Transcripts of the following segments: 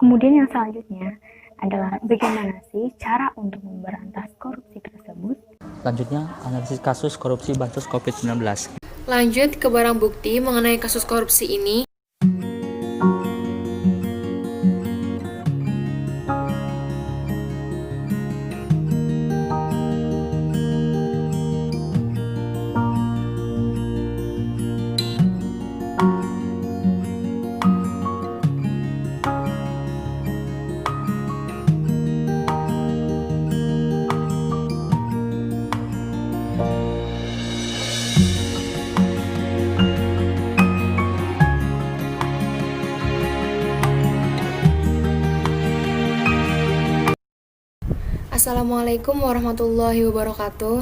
Kemudian yang selanjutnya adalah bagaimana sih cara untuk memberantas korupsi tersebut? Selanjutnya, analisis kasus korupsi bansos COVID-19. Lanjut ke barang bukti mengenai kasus korupsi ini. Assalamualaikum warahmatullahi wabarakatuh.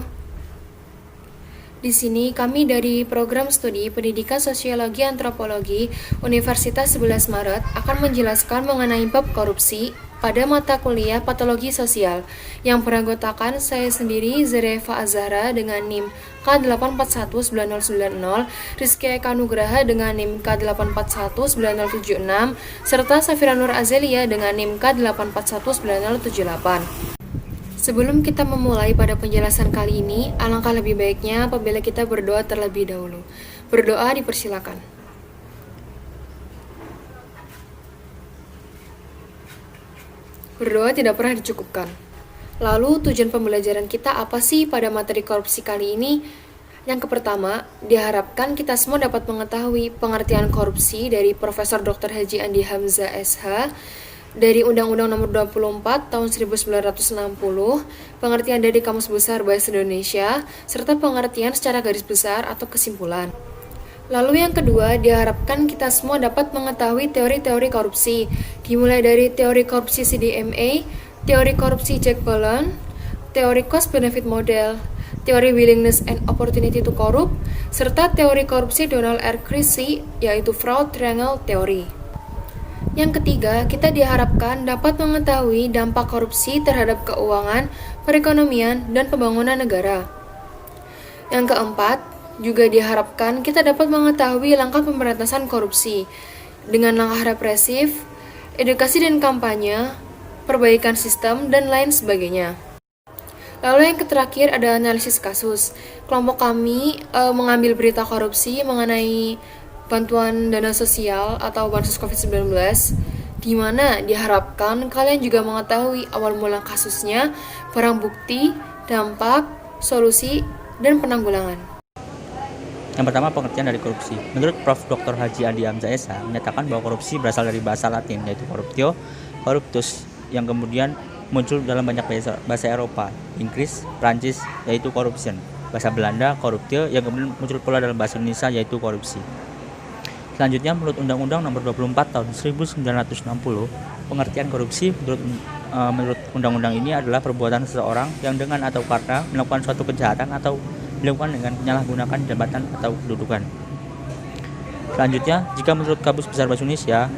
Di sini kami dari Program Studi Pendidikan Sosiologi Antropologi Universitas 11 Maret akan menjelaskan mengenai bab korupsi pada mata kuliah Patologi Sosial yang beranggotakan saya sendiri Zerefa Azhara dengan NIM K8419090, Rizky Eka Nugraha dengan NIM K8419076, serta Safira Nur Azelia dengan NIM K8419078. Sebelum kita memulai pada penjelasan kali ini, alangkah lebih baiknya apabila kita berdoa terlebih dahulu. Berdoa dipersilakan. Berdoa tidak pernah dicukupkan. Lalu tujuan pembelajaran kita apa sih pada materi korupsi kali ini? Yang pertama, diharapkan kita semua dapat mengetahui pengertian korupsi dari Profesor Dr. Haji Andi Hamzah SH, dari Undang-Undang Nomor 24 Tahun 1960, pengertian dari Kamus Besar Bahasa Indonesia, serta pengertian secara garis besar atau kesimpulan. Lalu yang kedua, diharapkan kita semua dapat mengetahui teori-teori korupsi, dimulai dari teori korupsi CDMA, teori korupsi Jack Palance, teori cost-benefit model, teori willingness and opportunity to corrupt, serta teori korupsi Donald R. Creasy, yaitu fraud triangle theory. Yang ketiga, kita diharapkan dapat mengetahui dampak korupsi terhadap keuangan, perekonomian, dan pembangunan negara. Yang keempat, juga diharapkan kita dapat mengetahui langkah pemberantasan korupsi dengan langkah represif, edukasi dan kampanye, perbaikan sistem, dan lain sebagainya. Lalu yang terakhir ada analisis kasus. Kelompok kami mengambil berita korupsi mengenai bantuan dana sosial atau bansos COVID-19, di mana diharapkan kalian juga mengetahui awal mula kasusnya, barang bukti, dampak, solusi, dan penanggulangan. Yang pertama, pengertian dari korupsi. Menurut Prof. Dr. Haji Andi Hamzah SH menyatakan bahwa korupsi berasal dari bahasa Latin, yaitu corruptio, corruptus, yang kemudian muncul dalam banyak bahasa Eropa, Inggris, Prancis, yaitu corruption, bahasa Belanda, corruptio, yang kemudian muncul pula dalam bahasa Indonesia, yaitu korupsi. Selanjutnya, menurut Undang-Undang Nomor 24 Tahun 1960, pengertian korupsi menurut undang-undang ini adalah perbuatan seseorang yang dengan atau karena melakukan suatu kejahatan atau dilakukan dengan menyalahgunakan jabatan atau kedudukan. Selanjutnya, jika menurut Kamus Besar Bahasa Indonesia,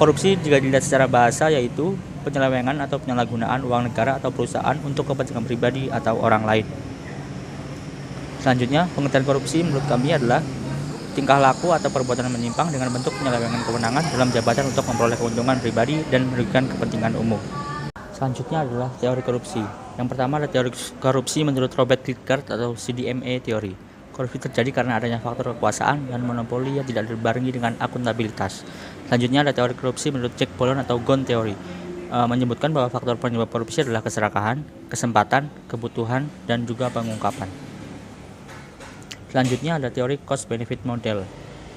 korupsi jika dilihat secara bahasa yaitu penyelewengan atau penyalahgunaan uang negara atau perusahaan untuk kepentingan pribadi atau orang lain. Selanjutnya, pengertian korupsi menurut kami adalah tingkah laku atau perbuatan menyimpang dengan bentuk penyelewengan kewenangan dalam jabatan untuk memperoleh keuntungan pribadi dan merugikan kepentingan umum. Selanjutnya adalah teori korupsi. Yang pertama ada teori korupsi menurut Robert Likert atau CDMA teori. Korupsi terjadi karena adanya faktor kekuasaan dan monopoli yang tidak dibarengi dengan akuntabilitas. Selanjutnya ada teori korupsi menurut Jack Palance atau Ghosn teori. Menyebutkan bahwa faktor penyebab korupsi adalah keserakahan, kesempatan, kebutuhan, dan juga pengungkapan. Selanjutnya ada teori cost-benefit model.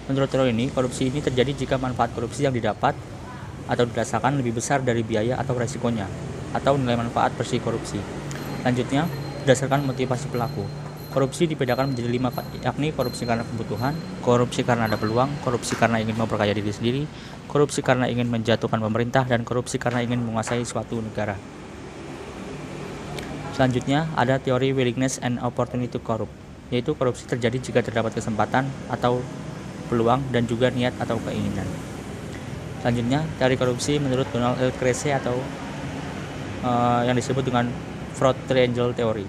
Menurut teori ini, korupsi ini terjadi jika manfaat korupsi yang didapat atau dirasakan lebih besar dari biaya atau resikonya, atau nilai manfaat bersih korupsi. Selanjutnya, berdasarkan motivasi pelaku. Korupsi dibedakan menjadi 5, yakni korupsi karena kebutuhan, korupsi karena ada peluang, korupsi karena ingin memperkaya diri sendiri, korupsi karena ingin menjatuhkan pemerintah, dan korupsi karena ingin menguasai suatu negara. Selanjutnya, ada teori willingness and opportunity to corrupt, yaitu korupsi terjadi jika terdapat kesempatan atau peluang dan juga niat atau keinginan. Selanjutnya, teori korupsi menurut Donald L. Creasy atau yang disebut dengan fraud triangle theory.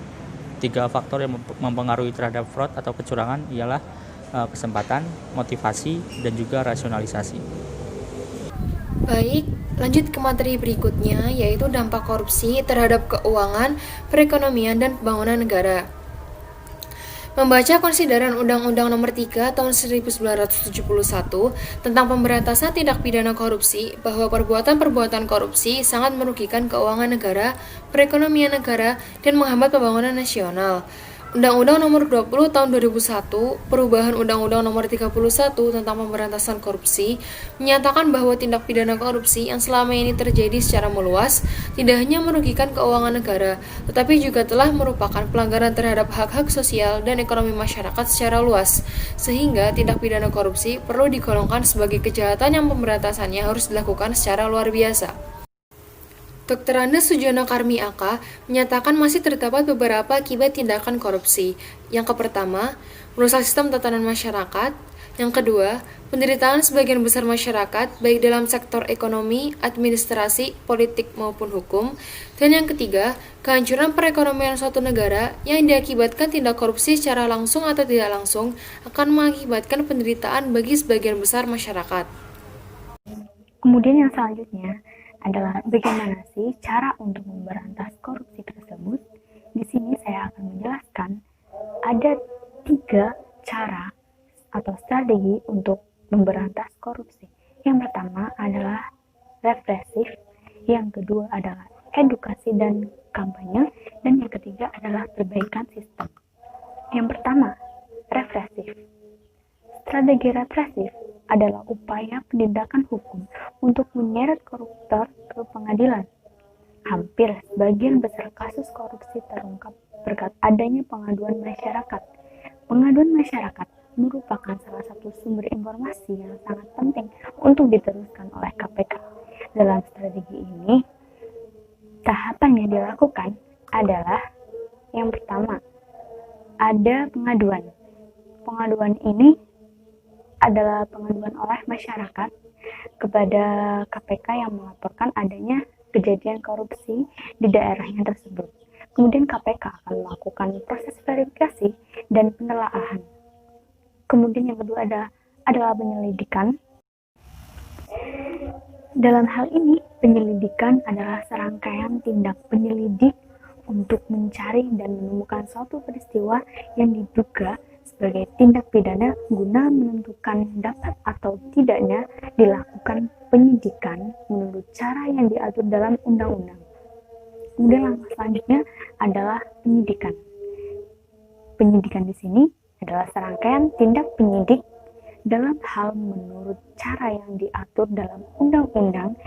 3 faktor yang mempengaruhi terhadap fraud atau kecurangan ialah kesempatan, motivasi, dan juga rasionalisasi. Baik, Lanjut ke materi berikutnya, yaitu dampak korupsi terhadap keuangan, perekonomian, dan pembangunan negara. Membaca Konsideran Undang-Undang Nomor 3 Tahun 1971 tentang pemberantasan tindak pidana korupsi bahwa perbuatan-perbuatan korupsi sangat merugikan keuangan negara, perekonomian negara, dan menghambat pembangunan nasional. Undang-Undang Nomor 20 Tahun 2001, Perubahan Undang-Undang Nomor 31 tentang Pemberantasan Korupsi, menyatakan bahwa tindak pidana korupsi yang selama ini terjadi secara meluas tidak hanya merugikan keuangan negara, tetapi juga telah merupakan pelanggaran terhadap hak-hak sosial dan ekonomi masyarakat secara luas, sehingga tindak pidana korupsi perlu digolongkan sebagai kejahatan yang pemberantasannya harus dilakukan secara luar biasa. Dr. Andes Sujono Karmi AK menyatakan masih terdapat beberapa akibat tindakan korupsi. Yang pertama, merusak sistem tatanan masyarakat. Yang kedua, penderitaan sebagian besar masyarakat, baik dalam sektor ekonomi, administrasi, politik maupun hukum. Dan yang ketiga, kehancuran perekonomian suatu negara yang diakibatkan tindak korupsi secara langsung atau tidak langsung akan mengakibatkan penderitaan bagi sebagian besar masyarakat. Kemudian yang selanjutnya adalah bagaimana sih cara untuk memberantas korupsi tersebut. Di sini saya akan menjelaskan ada 3 cara atau strategi untuk memberantas korupsi. Yang pertama adalah represif, yang kedua adalah edukasi dan kampanye, dan yang ketiga adalah perbaikan sistem. Yang pertama, represif. Strategi represif adalah upaya penindakan hukum untuk menyeret koruptor ke pengadilan. Hampir sebagian besar kasus korupsi terungkap berkat adanya pengaduan masyarakat. Pengaduan masyarakat merupakan salah satu sumber informasi yang sangat penting untuk diteruskan oleh KPK. Dalam strategi ini, tahapan yang dilakukan adalah yang pertama, ada pengaduan. Pengaduan ini adalah pengaduan oleh masyarakat kepada KPK yang melaporkan adanya kejadian korupsi di daerahnya tersebut. Kemudian KPK akan melakukan proses verifikasi dan penelaahan. Kemudian yang kedua adalah penyelidikan. Dalam hal ini, penyelidikan adalah serangkaian tindak penyelidik untuk mencari dan menemukan suatu peristiwa yang diduga sebagai tindak pidana guna menentukan dapat atau tidaknya dilakukan penyidikan menurut cara yang diatur dalam undang-undang. Kemudian langkah selanjutnya adalah penyidikan. Penyidikan di sini adalah serangkaian tindak penyidik dalam hal menurut cara yang diatur dalam undang-undang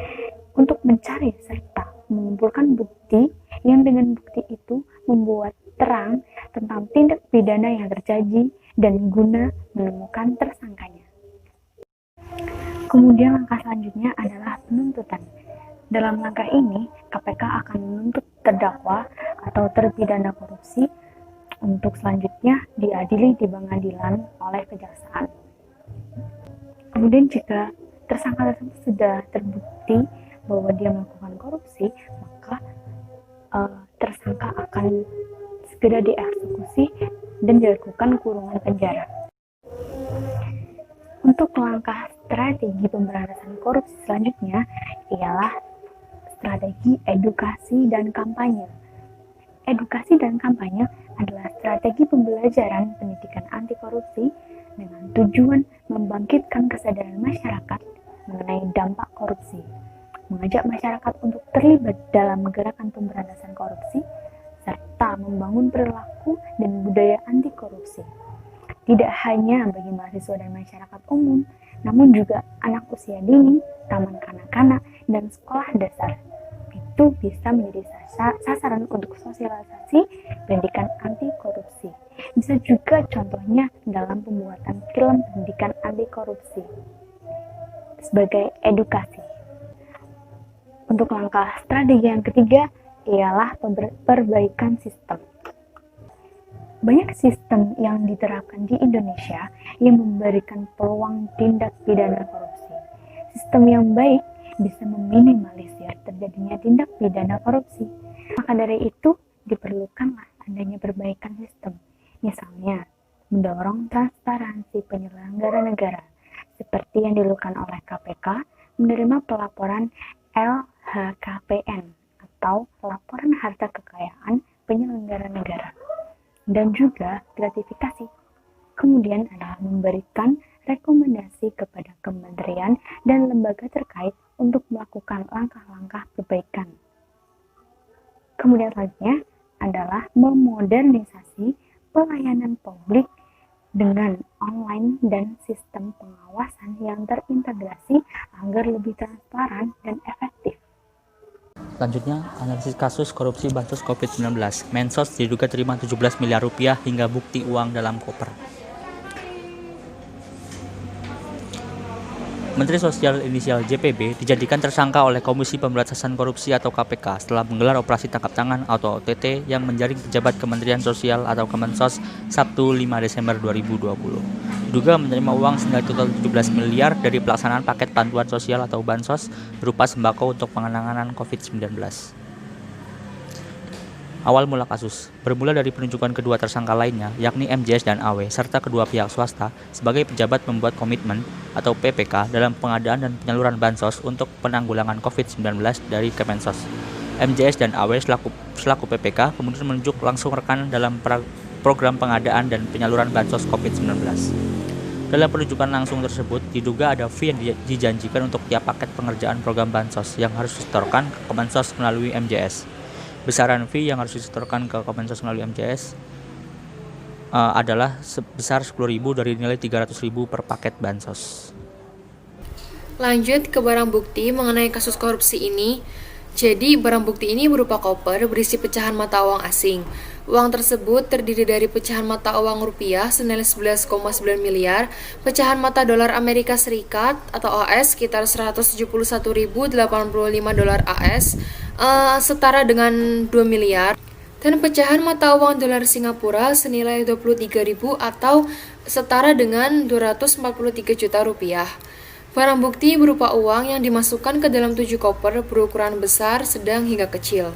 untuk mencari serta mengumpulkan bukti yang dengan bukti itu membuat terang tentang tindak pidana yang terjadi dan guna menemukan tersangkanya. Kemudian langkah selanjutnya adalah penuntutan. Dalam langkah ini, KPK akan menuntut terdakwa atau terpidana korupsi untuk selanjutnya diadili di pengadilan oleh kejaksaan. Kemudian jika tersangka tersebut sudah terbukti bahwa dia melakukan korupsi, maka tersangka akan segera dieksekusi dan dilakukan kurungan penjara. Untuk langkah strategi pemberantasan korupsi selanjutnya ialah strategi edukasi dan kampanye. Edukasi dan kampanye adalah strategi pembelajaran pendidikan anti korupsi dengan tujuan membangkitkan kesadaran masyarakat mengenai dampak korupsi, mengajak masyarakat untuk terlibat dalam gerakan pemberantasan korupsi, serta membangun perilaku dan budaya anti korupsi. Tidak hanya bagi mahasiswa dan masyarakat umum, namun juga anak usia dini, taman kanak-kanak, dan sekolah dasar. Itu bisa menjadi sasaran untuk sosialisasi pendidikan anti korupsi. Bisa juga contohnya dalam pembuatan film pendidikan anti korupsi sebagai edukasi. Untuk langkah strategi yang ketiga ialah perbaikan sistem. Banyak sistem yang diterapkan di Indonesia yang memberikan peluang tindak pidana korupsi. Sistem yang baik bisa meminimalisir terjadinya tindak pidana korupsi. Maka dari itu diperlukanlah adanya perbaikan sistem. Misalnya, mendorong transparansi penyelenggara negara, seperti yang dilakukan oleh KPK, menerima pelaporan LHKPN atau Laporan Harta Kekayaan Penyelenggara Negara, dan juga gratifikasi. Kemudian adalah memberikan rekomendasi kepada kementerian dan lembaga terkait untuk melakukan langkah-langkah perbaikan. Kemudian selanjutnya adalah memodernisasi pelayanan publik dengan online dan sistem pengawasan yang terintegrasi agar lebih transparan dan efektif. Selanjutnya, analisis kasus korupsi bansos COVID-19. Mensos diduga terima 17 miliar rupiah hingga bukti uang dalam koper. Menteri Sosial inisial JPB dijadikan tersangka oleh Komisi Pemberantasan Korupsi atau KPK setelah menggelar operasi tangkap tangan atau OTT yang menjaring pejabat Kementerian Sosial atau Kemensos Sabtu 5 Desember 2020. Diduga menerima uang senilai total 17 miliar dari pelaksanaan paket bantuan sosial atau bansos berupa sembako untuk penanganan COVID-19. Awal mula kasus bermula dari penunjukan kedua tersangka lainnya, yakni MJS dan AW, serta kedua pihak swasta sebagai pejabat membuat komitmen atau PPK dalam pengadaan dan penyaluran bansos untuk penanggulangan COVID-19 dari Kemensos. MJS dan AW selaku PPK kemudian menunjuk langsung rekan dalam program pengadaan dan penyaluran bansos COVID-19. Dalam penunjukan langsung tersebut, diduga ada fee yang dijanjikan untuk tiap paket pengerjaan program bansos yang harus disetorkan ke Kemensos melalui MJS. Besaran fee yang harus disetorkan ke Kemensos melalui MJS adalah sebesar 10.000 dari nilai 300.000 per paket bansos. Lanjut ke barang bukti mengenai kasus korupsi ini. Jadi, barang bukti ini berupa koper berisi pecahan mata uang asing. Uang tersebut terdiri dari pecahan mata uang rupiah senilai 11,9 miliar, pecahan mata dolar Amerika Serikat atau AS sekitar 171.085 dolar AS, setara dengan 2 miliar, dan pecahan mata uang dolar Singapura senilai 23.000 atau setara dengan 243 juta rupiah. Barang bukti berupa uang yang dimasukkan ke dalam 7 koper berukuran besar, sedang hingga kecil.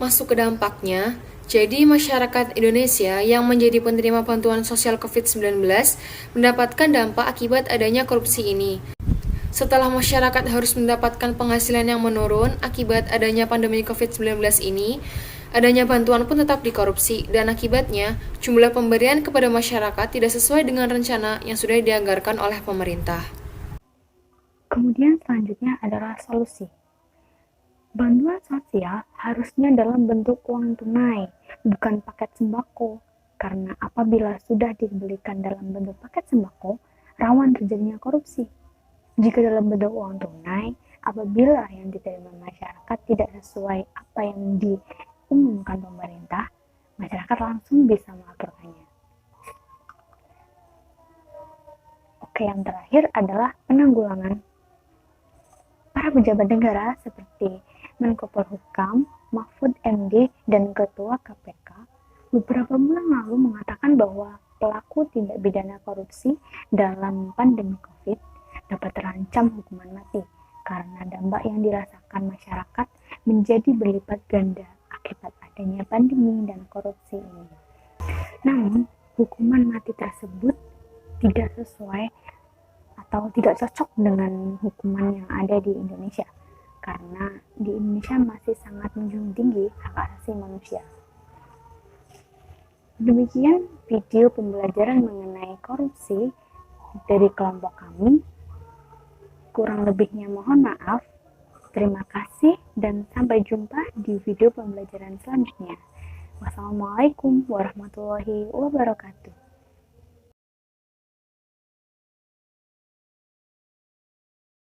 Masuk ke dampaknya, jadi masyarakat Indonesia yang menjadi penerima bantuan sosial COVID-19 mendapatkan dampak akibat adanya korupsi ini. Setelah masyarakat harus mendapatkan penghasilan yang menurun akibat adanya pandemi COVID-19 ini, adanya bantuan pun tetap dikorupsi dan akibatnya jumlah pemberian kepada masyarakat tidak sesuai dengan rencana yang sudah dianggarkan oleh pemerintah. Kemudian selanjutnya adalah solusi. Bantuan sosial harusnya dalam bentuk uang tunai, bukan paket sembako. Karena apabila sudah dibelikan dalam bentuk paket sembako, rawan terjadinya korupsi. Jika dalam bentuk uang tunai, apabila yang diterima masyarakat tidak sesuai apa yang diumumkan pemerintah, masyarakat langsung bisa melaporkannya. Oke, yang terakhir adalah penanggulangan. Para pejabat negara seperti Menko Polhukam, Mahfud MD, dan Ketua KPK beberapa bulan lalu mengatakan bahwa pelaku tindak pidana korupsi dalam pandemi COVID dapat terancam hukuman mati karena dampak yang dirasakan masyarakat menjadi berlipat ganda akibat adanya pandemi dan korupsi ini. Namun, hukuman mati tersebut tidak sesuai atau tidak cocok dengan hukuman yang ada di Indonesia karena di Indonesia masih sangat menjunjung tinggi hak asasi manusia. Demikian video pembelajaran mengenai korupsi dari kelompok kami. Kurang lebihnya mohon maaf. Terima kasih dan sampai jumpa di video pembelajaran selanjutnya. Wassalamualaikum warahmatullahi wabarakatuh.